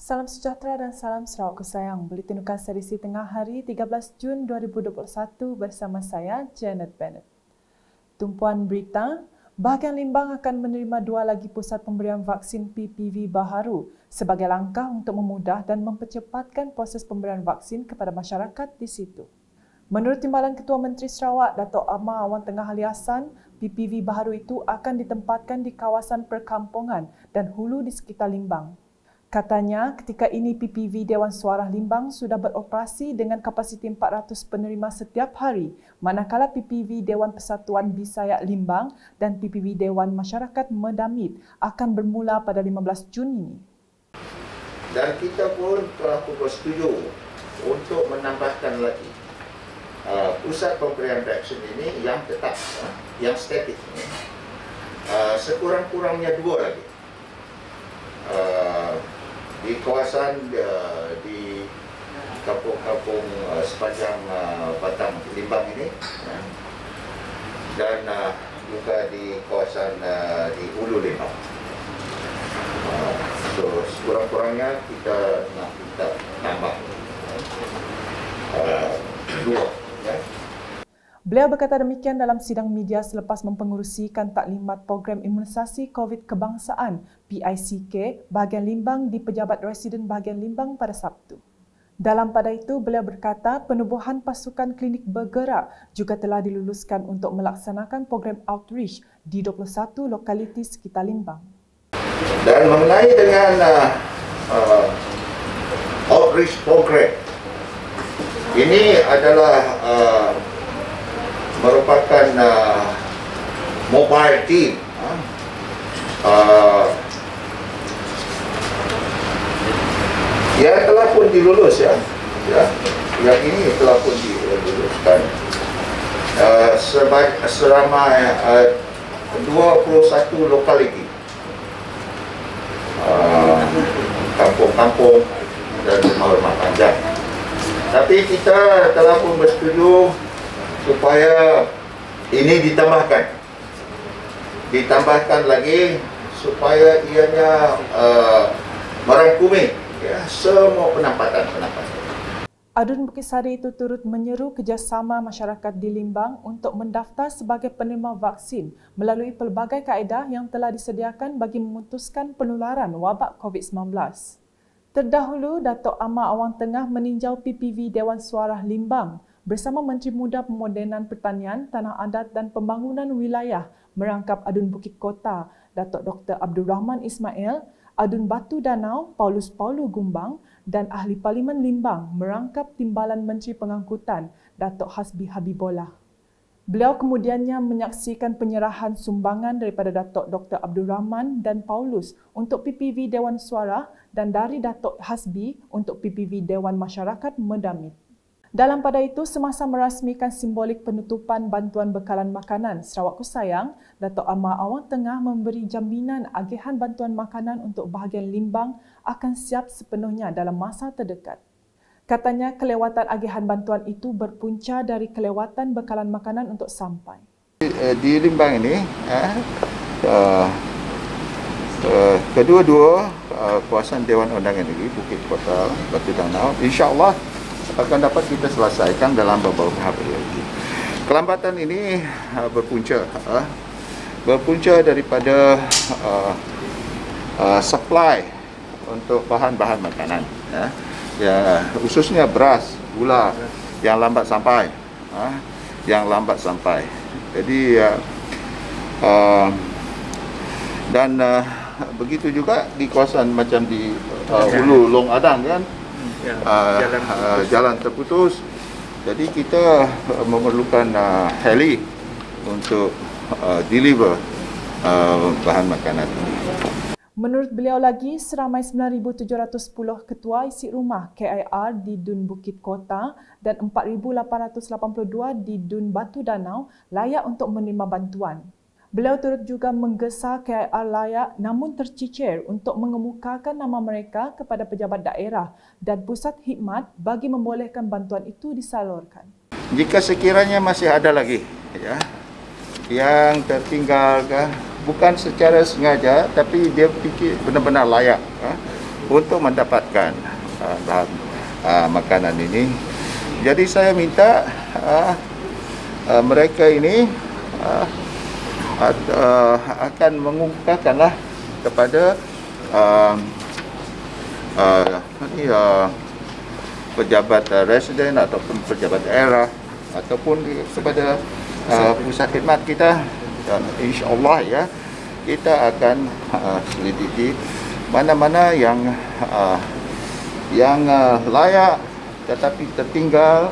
Salam sejahtera dan salam Sarawak sayang. Buletin Nukas edisi tengah hari 13 Jun 2021 bersama saya, Janet Bennett. Tumpuan berita, bahagian Limbang akan menerima 2 lagi pusat pemberian vaksin PPV baharu sebagai langkah untuk memudah dan mempercepatkan proses pemberian vaksin kepada masyarakat di situ. Menurut Timbalan Ketua Menteri Sarawak, Datuk Amar Awang Tengah Ali Hassan, PPV baharu itu akan ditempatkan di kawasan perkampungan dan hulu di sekitar Limbang. Katanya, ketika ini PPV Dewan Suara Limbang sudah beroperasi dengan kapasiti 400 penerima setiap hari, manakala PPV Dewan Persatuan Bisayak Limbang dan PPV Dewan Masyarakat Medamit akan bermula pada 15 Jun ini. Dan kita pun telah bersetuju untuk menambahkan lagi pusat pemberian vaksin ini yang tetap, yang statik ini, sekurang-kurangnya 2 lagi. Di kawasan di kampung-kampung sepanjang Batang Limbang ini, dan juga di kawasan di Hulu Limbang. So sekurang-kurangnya kita nak minta tambah 2. Beliau berkata demikian dalam sidang media selepas mempengerusikan taklimat program imunisasi COVID kebangsaan PICK bahagian Limbang di Pejabat Residen bahagian Limbang pada Sabtu. Dalam pada itu, beliau berkata penubuhan pasukan klinik bergerak juga telah diluluskan untuk melaksanakan program outreach di 21 lokaliti sekitar Limbang. Dan mengenai dengan outreach program, ini adalah merupakan mobile team yang telah pun dilulus yang ini telah pun diluluskan selama 21 lokaliti, kampung-kampung dan rumah-rumah panjang. Tapi kita telah pun bersetuju supaya ini ditambahkan lagi supaya ianya merangkumi semua penempatan. Adun Bukit Sari itu turut menyeru kerjasama masyarakat di Limbang untuk mendaftar sebagai penerima vaksin melalui pelbagai kaedah yang telah disediakan bagi memutuskan penularan wabak COVID-19. Terdahulu, Datuk Amar Awang Tengah meninjau PPV Dewan Suara Limbang bersama Menteri Muda Pemodenan Pertanian, Tanah Adat dan Pembangunan Wilayah merangkap Adun Bukit Kota, Datuk Dr. Abdul Rahman Ismail, Adun Batu Danau, Paulus Paulu Gumbang dan Ahli Parlimen Limbang merangkap Timbalan Menteri Pengangkutan, Datuk Hasbi Habibullah. Beliau kemudiannya menyaksikan penyerahan sumbangan daripada Datuk Dr. Abdul Rahman dan Paulus untuk PPV Dewan Suara dan dari Datuk Hasbi untuk PPV Dewan Masyarakat Medamit. Dalam pada itu, semasa merasmikan simbolik penutupan bantuan bekalan makanan Sarawak Ku Sayang, Datuk Amar Awang Tengah memberi jaminan agihan bantuan makanan untuk bahagian Limbang akan siap sepenuhnya dalam masa terdekat. Katanya kelewatan agihan bantuan itu berpunca dari kelewatan bekalan makanan untuk sampai. Di Limbang ini, kedua-dua kawasan Dewan Undangan Negeri, Bukit Kota, Batu Danau, insya-Allah akan dapat kita selesaikan dalam beberapa hari lagi. Kelambatan ini berpunca daripada supply untuk bahan-bahan makanan, khususnya beras, gula yang lambat sampai, Jadi dan begitu juga di kawasan macam di Hulu Long Adang kan. Jalan terputus, jadi kita memerlukan heli untuk deliver bahan makanan. Menurut beliau lagi, seramai 9,710 ketua isi rumah KIR di Dun Bukit Kota dan 4,882 di Dun Batu Danau layak untuk menerima bantuan. Beliau turut juga menggesa KIR layak namun tercicir untuk mengemukakan nama mereka kepada pejabat daerah dan pusat khidmat bagi membolehkan bantuan itu disalurkan. Jika sekiranya masih ada lagi yang tertinggal, bukan secara sengaja tapi dia fikir benar-benar layak untuk mendapatkan bahan makanan ini. Jadi saya minta mereka ini akan mengungkapkanlah kepada pejabat residen ataupun pejabat daerah ataupun kepada pusat khidmat kita, dan insya-Allah ya kita akan selidiki mana-mana yang layak tetapi tertinggal,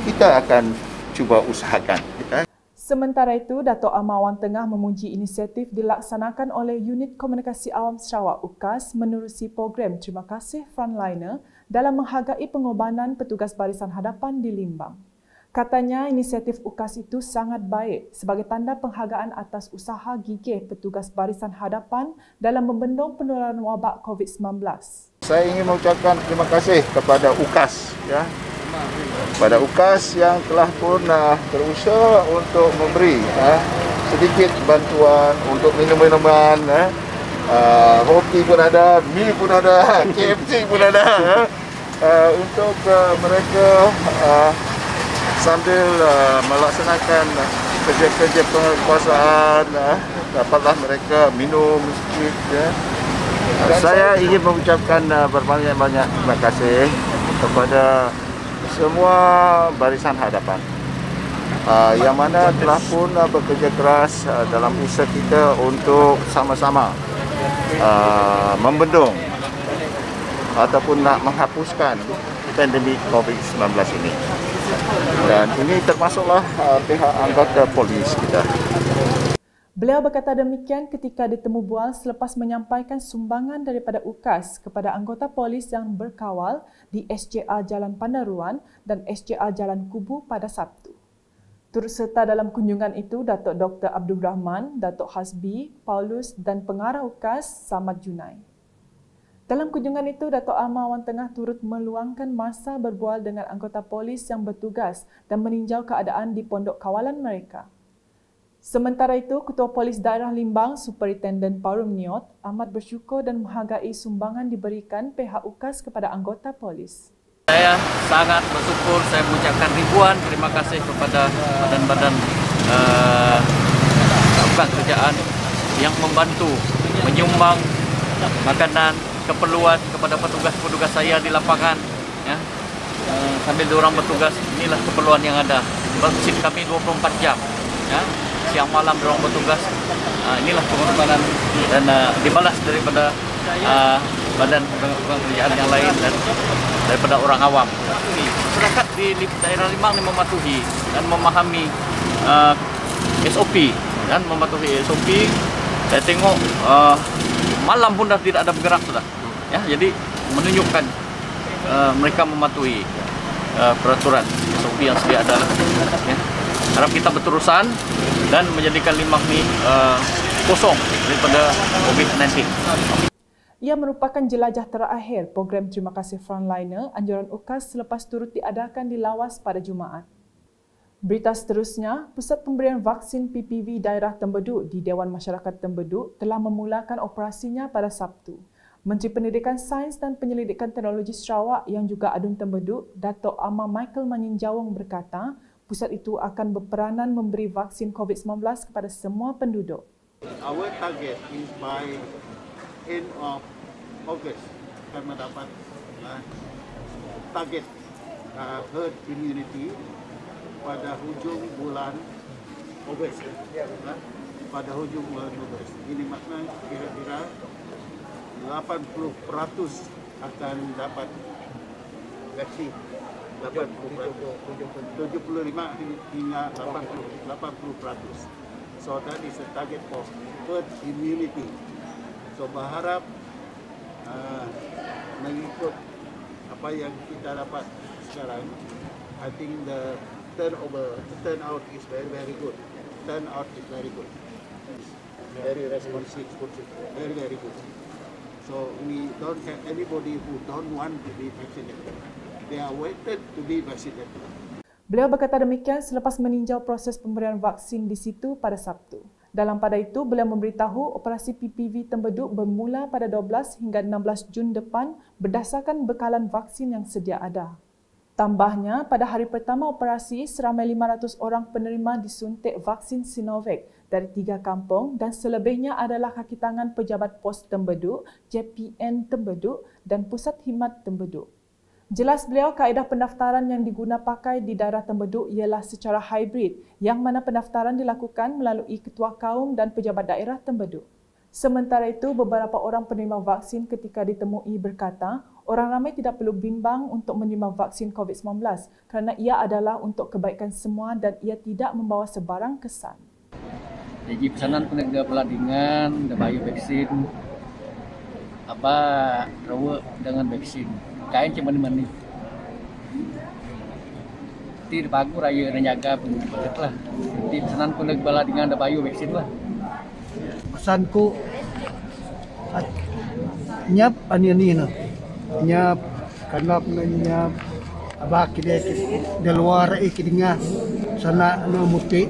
kita akan cuba usahakan. Sementara itu, Dato' Amar Wan Tengah memuji inisiatif dilaksanakan oleh Unit Komunikasi Awam Sarawak UKAS menerusi program Terima Kasih Frontliner dalam menghargai pengorbanan petugas barisan hadapan di Limbang. Katanya, inisiatif UKAS itu sangat baik sebagai tanda penghargaan atas usaha gigih petugas barisan hadapan dalam membendung penularan wabak COVID-19. Saya ingin mengucapkan terima kasih kepada UKAS, ya, kepada UKAS yang telah pun berusaha untuk memberi sedikit bantuan untuk minum-minuman, roti pun ada, mie pun ada, KFC pun ada, untuk mereka sambil melaksanakan kerja-kerja penguasaan, dapatlah mereka minum sedikit. Ya. Saya ingin mengucapkan berbanyak-banyak terima kasih kepada semua barisan hadapan yang mana telah pun bekerja keras dalam usaha kita untuk sama-sama membendung ataupun nak menghapuskan pandemik COVID-19 ini. Dan ini termasuklah pihak anggota polis kita. Beliau berkata demikian ketika ditemu bual selepas menyampaikan sumbangan daripada UKAS kepada anggota polis yang berkawal di SJA Jalan Pandaruan dan SJA Jalan Kubu pada Sabtu. Turut serta dalam kunjungan itu Datuk Dr. Abdul Rahman, Datuk Hasbi, Paulus dan pengarah UKAS Samad Junai. Dalam kunjungan itu, Dato' Amar Wan Tengah turut meluangkan masa berbual dengan anggota polis yang bertugas dan meninjau keadaan di pondok kawalan mereka. Sementara itu, Ketua Polis Daerah Limbang, Superintendent Parum Niot, amat bersyukur dan menghargai sumbangan diberikan pihak UKAS kepada anggota polis. Saya sangat bersyukur, saya mengucapkan ribuan terima kasih kepada badan-badan kerajaan yang membantu menyumbang makanan, keperluan kepada petugas-petugas saya di lapangan. Ya. Sambil diorang bertugas, inilah keperluan yang ada. Shift kami 24 jam. Ya. Siang malam diorang bertugas. Inilah pengorbanan dan dibalas daripada badan pekerjaan yang lain dan daripada orang awam. Masyarakat di daerah Limbang ini mematuhi dan memahami SOP dan mematuhi SOP. Saya tengok malam pun dah tidak ada bergerak sudah. Ya, jadi menunjukkan mereka mematuhi peraturan SOP yang sedia ada. Ya. Harap kita berterusan dan menjadikan Limbang ini kosong daripada COVID-19. Ia merupakan jelajah terakhir program Terima Kasih Frontliner anjuran UKAS selepas turut diadakan di Lawas pada Jumaat. Berita seterusnya, Pusat Pemberian Vaksin PPV Daerah Tembeduk di Dewan Masyarakat Tembeduk telah memulakan operasinya pada Sabtu. Menteri Pendidikan Sains dan Penyelidikan Teknologi Sarawak yang juga Adun Tembeduk, Datuk Amar Michael Manyinjawong berkata, pusat itu akan berperanan memberi vaksin COVID-19 kepada semua penduduk. Our target is by end of August akan mendapat target herd immunity pada hujung bulan Ogos. Pada hujung bulan Ogos. Ini makna kira-kira 80% akan dapat vaksin. 75 hingga 80%. So that is a target for herd immunity. So berharap mengikut apa yang kita dapat sekarang, I think the turnout is very good. Turnout is very good. Very responsive, very good. So we don't have anybody who don't want to be vaccinated. They are waited to be vaccinated. Beliau berkata demikian selepas meninjau proses pemberian vaksin di situ pada Sabtu. Dalam pada itu, beliau memberitahu operasi PPV Tembeduk bermula pada 12 hingga 16 Jun depan berdasarkan bekalan vaksin yang sedia ada. Tambahnya, pada hari pertama operasi, seramai 500 orang penerima disuntik vaksin Sinovac dari 3 kampung dan selebihnya adalah kaki tangan pejabat pos Tembeduk, JPN Tembeduk dan Pusat Khidmat Tembeduk. Jelas beliau, kaedah pendaftaran yang diguna pakai di daerah Tembeduk ialah secara hybrid, yang mana pendaftaran dilakukan melalui ketua kaum dan pejabat daerah Tembeduk. Sementara itu, beberapa orang penerima vaksin ketika ditemui berkata, orang ramai tidak perlu bimbang untuk menerima vaksin COVID-19 kerana ia adalah untuk kebaikan semua dan ia tidak membawa sebarang kesan. Jadi pesanan penegak peladingan, bayu vaksin, apa rawa dengan vaksin. Kain cuma mani. Ti bagus raya menjaga pengguna lah. Jadi pesanan penegak peladingan bayu vaksin lah. Pesanku nyap ani no. Nyap karena nyap abah kide di luar ikidinga sana no muti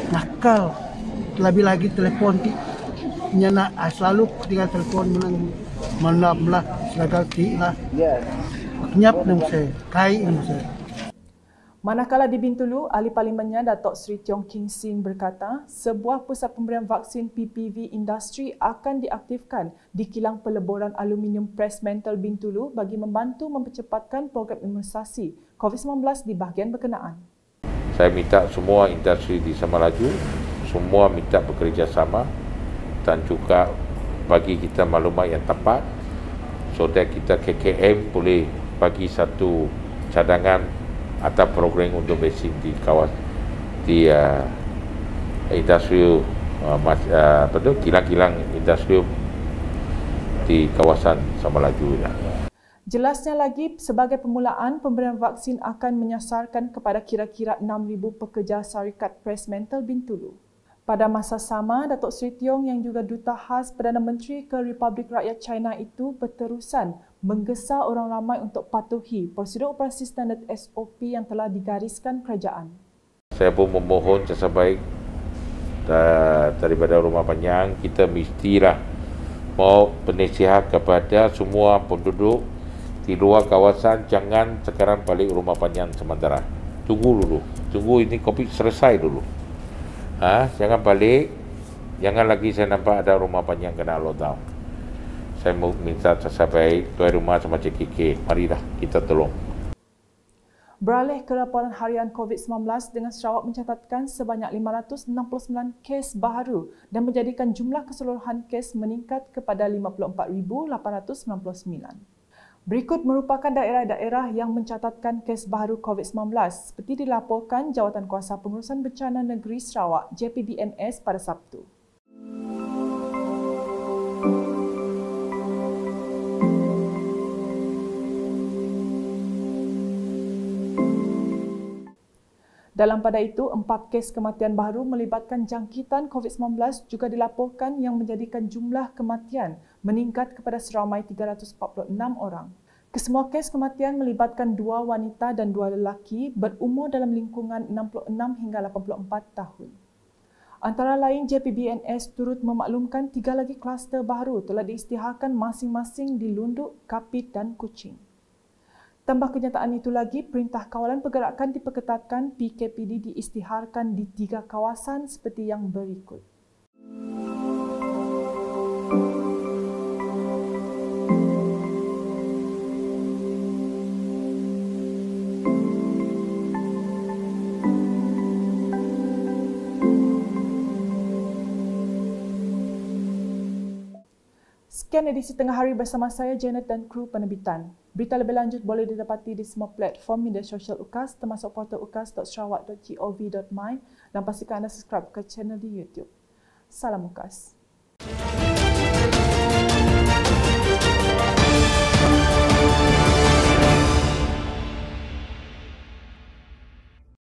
nakal lebih lagi telepon ti nyana selalu tinggal telepon menang lah segala ti lah nyap nang saya kai nang saya. Manakala di Bintulu, Ahli Parlimennya Datuk Seri Tiong King Sin berkata, sebuah pusat pemberian vaksin PPV industri akan diaktifkan di kilang peleboran aluminium Presmental Bintulu bagi membantu mempercepatkan program imunisasi COVID-19 di bahagian berkenaan. Saya minta semua industri di Semalaju, semua minta bekerjasama dan juga bagi kita maklumat yang tepat so that kita KKM boleh bagi satu cadangan atau program untuk vaksin di kawasan di industri kilang-kilang industri di kawasan Semalaju. Jelasnya lagi, sebagai permulaan, pemberian vaksin akan menyasarkan kepada kira-kira 6,000 pekerja syarikat Presmental Bintulu. Pada masa sama, Datuk Seri Tiong yang juga Duta Khas Perdana Menteri ke Republik Rakyat China itu berterusan menggesa orang ramai untuk patuhi prosedur operasi standard SOP yang telah digariskan kerajaan. Saya pun memohon sebaik daripada Rumah Panjang, kita mestilah mau penasihat kepada semua penduduk di luar kawasan, jangan sekarang balik Rumah Panjang sementara. Tunggu dulu, tunggu ini COVID selesai dulu. Jangan balik, jangan lagi saya nampak ada Rumah Panjang kena lockdown. Saya mau minta sebaik tuan rumah sama CKK, marilah kita tolong. Beralih ke laporan harian COVID-19 dengan Sarawak mencatatkan sebanyak 569 kes baharu dan menjadikan jumlah keseluruhan kes meningkat kepada 54,899. Berikut merupakan daerah-daerah yang mencatatkan kes baharu COVID-19 seperti dilaporkan Jawatankuasa Pengurusan Bencana Negeri Sarawak JPBNS pada Sabtu. Dalam pada itu, 4 kes kematian baru melibatkan jangkitan COVID-19 juga dilaporkan yang menjadikan jumlah kematian meningkat kepada seramai 346 orang. Kesemua kes kematian melibatkan 2 wanita dan 2 lelaki berumur dalam lingkungan 66 hingga 84 tahun. Antara lain, JPBNS turut memaklumkan 3 lagi kluster baru telah diisytiharkan masing-masing di Lunduk, Kapit dan Kuching. Tambah kenyataan itu lagi, Perintah Kawalan Pergerakan diperketatkan, PKPD diisytiharkan di 3 kawasan seperti yang berikut. Sekian edisi Tengah Hari bersama saya, Janet dan kru penerbitan. Berita lebih lanjut boleh didapati di semua platform media sosial UKAS termasuk portal ukas.sarawak.gov.my dan pastikan anda subscribe ke channel di YouTube. Salam UKAS.